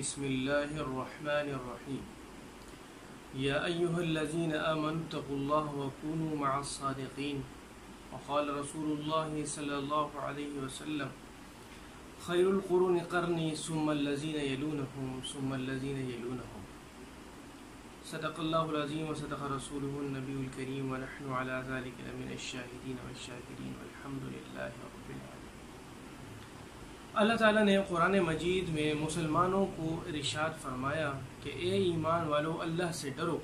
بسم الله الرحمن الرحيم يا أيها الذين آمنوا اتقوا الله وكونوا مع الصادقين وقال رسول الله صلى الله عليه وسلم خير القرون قرني ثم الذين يلونهم ثم الذين يلونهم صدق الله العظيم وصدق رسوله النبي الكريم ونحن على ذلك لمن الشاهدين والشاكرين والحمد لله رب العالمين۔ اللہ تعالیٰ نے قرآن مجید میں مسلمانوں کو ارشاد فرمایا کہ اے ایمان والو اللہ سے ڈرو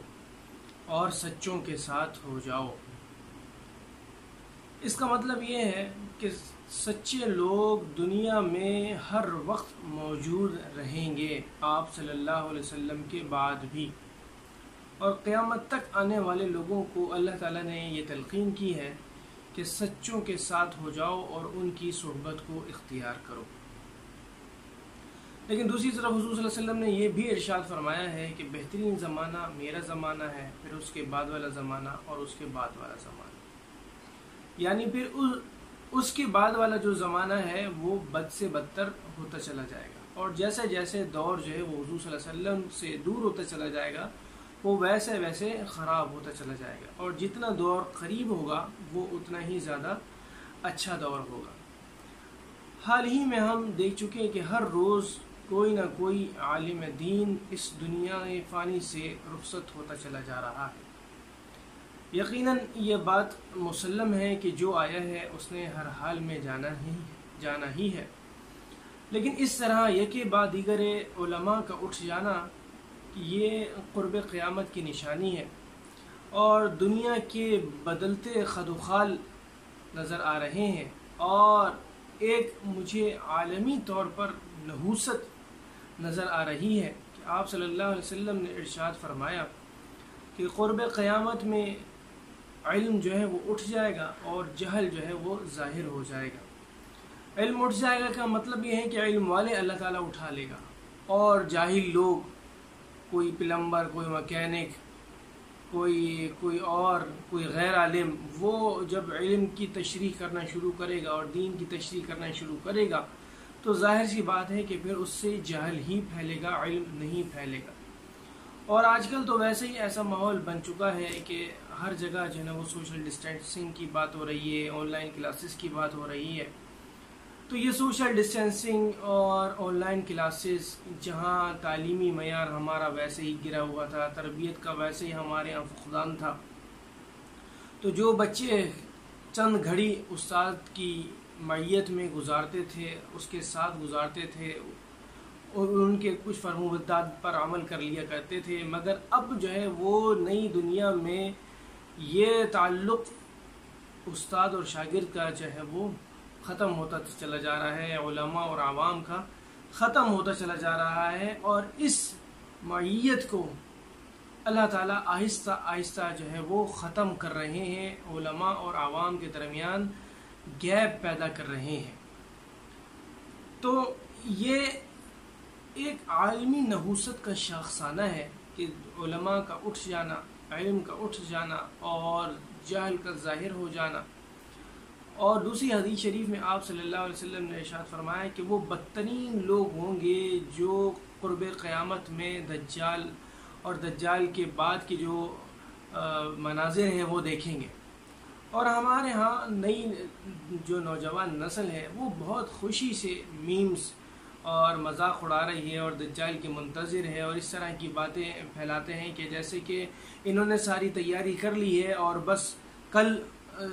اور سچوں کے ساتھ ہو جاؤ۔ اس کا مطلب یہ ہے کہ سچے لوگ دنیا میں ہر وقت موجود رہیں گے، آپ صلی اللہ علیہ وسلم کے بعد بھی، اور قیامت تک آنے والے لوگوں کو اللہ تعالیٰ نے یہ تلقین کی ہے کہ سچوں کے ساتھ ہو جاؤ اور ان کی صحبت کو اختیار کرو۔ لیکن دوسری طرف حضور صلی اللہ علیہ وسلم نے یہ بھی ارشاد فرمایا ہے کہ بہترین زمانہ میرا زمانہ ہے، پھر اس کے بعد والا زمانہ اور اس کے بعد والا زمانہ، یعنی پھر اس کے بعد والا جو زمانہ ہے وہ بد سے بدتر ہوتا چلا جائے گا، اور جیسے جیسے دور جو ہے وہ حضور صلی اللہ علیہ وسلم سے دور ہوتا چلا جائے گا وہ ویسے ویسے خراب ہوتا چلا جائے گا، اور جتنا دور قریب ہوگا وہ اتنا ہی زیادہ اچھا دور ہوگا۔ حال ہی میں ہم دیکھ چکے ہیں کہ ہر روز کوئی نہ کوئی عالم دین اس دنیا فانی سے رخصت ہوتا چلا جا رہا ہے۔ یقیناً یہ بات مسلم ہے کہ جو آیا ہے اس نے ہر حال میں جانا ہی ہے، لیکن اس طرح یکے بعد دیگر علماء کا اٹھ جانا یہ قرب قیامت کی نشانی ہے، اور دنیا کے بدلتے خد و خال نظر آ رہے ہیں، اور ایک مجھے عالمی طور پر نحوست نظر آ رہی ہے کہ آپ صلی اللہ علیہ وسلم نے ارشاد فرمایا کہ قرب قیامت میں علم جو ہے وہ اٹھ جائے گا اور جہل جو ہے وہ ظاہر ہو جائے گا۔ علم اٹھ جائے گا کا مطلب یہ ہے کہ علم والے اللہ تعالیٰ اٹھا لے گا، اور جاہل لوگ، کوئی پلمبر، کوئی مکینک، کوئی غیر عالم، وہ جب علم کی تشریح کرنا شروع کرے گا اور دین کی تشریح کرنا شروع کرے گا تو ظاہر سی بات ہے کہ پھر اس سے جہل ہی پھیلے گا، علم نہیں پھیلے گا۔ اور آج کل تو ویسے ہی ایسا ماحول بن چکا ہے کہ ہر جگہ جو ہے نا وہ سوشل ڈسٹینسنگ کی بات ہو رہی ہے، آن لائن کلاسز کی بات ہو رہی ہے۔ تو یہ سوشل ڈسٹینسنگ اور آن لائن کلاسز، جہاں تعلیمی معیار ہمارا ویسے ہی گرا ہوا تھا، تربیت کا ویسے ہی ہمارے یہاں فقدان تھا، تو جو بچے چند گھڑی استاد کی معیت میں گزارتے تھے، اس کے ساتھ گزارتے تھے اور ان کے کچھ فرمودات پر عمل کر لیا کرتے تھے، مگر اب جو ہے وہ نئی دنیا میں یہ تعلق استاد اور شاگرد کا جو ہے وہ ختم ہوتا چلا جا رہا ہے، علماء اور عوام کا ختم ہوتا چلا جا رہا ہے، اور اس معیت کو اللہ تعالیٰ آہستہ آہستہ جو ہے وہ ختم کر رہے ہیں، علماء اور عوام کے درمیان گیپ پیدا کر رہے ہیں۔ تو یہ ایک عالمی نحوست کا شاخسانہ ہے کہ علماء کا اٹھ جانا، علم کا اٹھ جانا اور جہل کا ظاہر ہو جانا۔ اور دوسری حدیث شریف میں آپ صلی اللہ علیہ وسلم نے ارشاد فرمایا کہ وہ بدترین لوگ ہوں گے جو قرب قیامت میں دجال اور دجال کے بعد کی جو مناظر ہیں وہ دیکھیں گے۔ اور ہمارے ہاں نئی جو نوجوان نسل ہے وہ بہت خوشی سے میمز اور مذاق اڑا رہی ہے اور دجال کے منتظر ہے، اور اس طرح کی باتیں پھیلاتے ہیں کہ جیسے کہ انہوں نے ساری تیاری کر لی ہے اور بس کل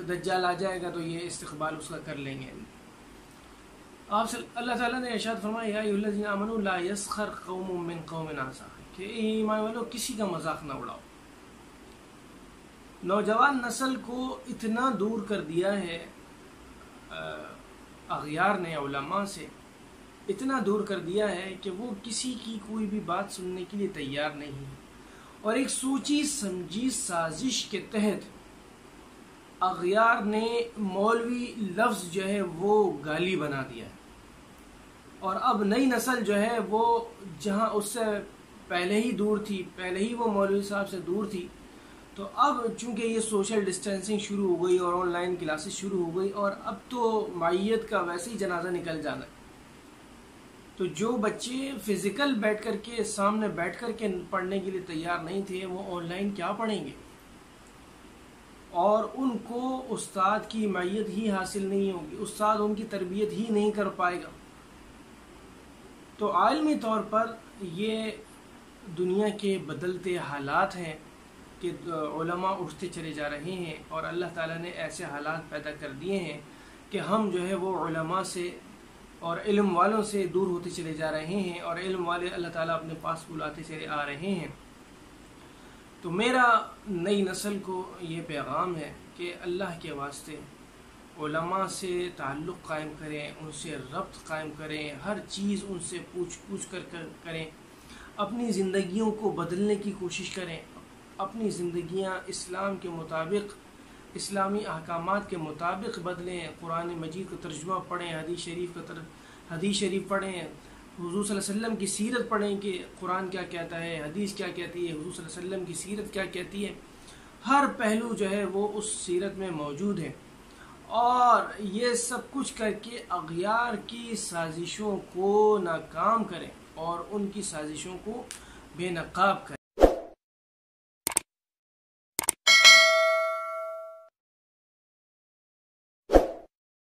دجال آ جائے گا تو یہ استقبال اس کا کر لیں گے۔ اللہ تعالیٰ نے ارشاد فرمایا یا ایھا الذین آمنوا لا یسخر قوم من قوم عسیٰ، کہ ایمان والو کسی کا مذاق نہ اڑاؤ۔ نوجوان نسل کو اتنا دور کر دیا ہے اغیار نے علماء سے، اتنا دور کر دیا ہے کہ وہ کسی کی کوئی بھی بات سننے کے لیے تیار نہیں، اور ایک سوچی سمجھی سازش کے تحت اغیار نے مولوی لفظ جو ہے وہ گالی بنا دیا ہے، اور اب نئی نسل جو ہے وہ جہاں اس سے پہلے ہی دور تھی، پہلے ہی وہ مولوی صاحب سے دور تھی، تو اب چونکہ یہ سوشل ڈسٹینسنگ شروع ہو گئی اور آن لائن کلاسز شروع ہو گئی، اور اب تو معیت کا ویسے ہی جنازہ نکل جانا ہے، تو جو بچے فزیکل بیٹھ کر کے سامنے بیٹھ کر کے پڑھنے کے لیے تیار نہیں تھے وہ آن لائن کیا پڑھیں گے، اور ان کو استاد کی معیت ہی حاصل نہیں ہوگی، استاد ان کی تربیت ہی نہیں کر پائے گا۔ تو عالمی طور پر یہ دنیا کے بدلتے حالات ہیں کہ علماء اٹھتے چلے جا رہے ہیں، اور اللہ تعالیٰ نے ایسے حالات پیدا کر دیے ہیں کہ ہم جو ہے وہ علماء سے اور علم والوں سے دور ہوتے چلے جا رہے ہیں، اور علم والے اللہ تعالیٰ اپنے پاس بلاتے چلے آ رہے ہیں۔ تو میرا نئی نسل کو یہ پیغام ہے کہ اللہ کے واسطے علماء سے تعلق قائم کریں، ان سے ربط قائم کریں، ہر چیز ان سے پوچھ کر کریں، اپنی زندگیوں کو بدلنے کی کوشش کریں، اپنی زندگیاں اسلام کے مطابق، اسلامی احکامات کے مطابق بدلیں، قرآن مجید کا ترجمہ پڑھیں، حدیث شریف پڑھیں، حضور صلی اللہ علیہ وسلم کی سیرت پڑھیں کہ قرآن کیا کہتا ہے، حدیث کیا کہتی ہے، حضور صلی اللہ علیہ وسلم کی سیرت کیا کہتی ہے۔ ہر پہلو جو ہے وہ اس سیرت میں موجود ہے، اور یہ سب کچھ کر کے اغیار کی سازشوں کو ناکام کریں اور ان کی سازشوں کو بے نقاب کریں۔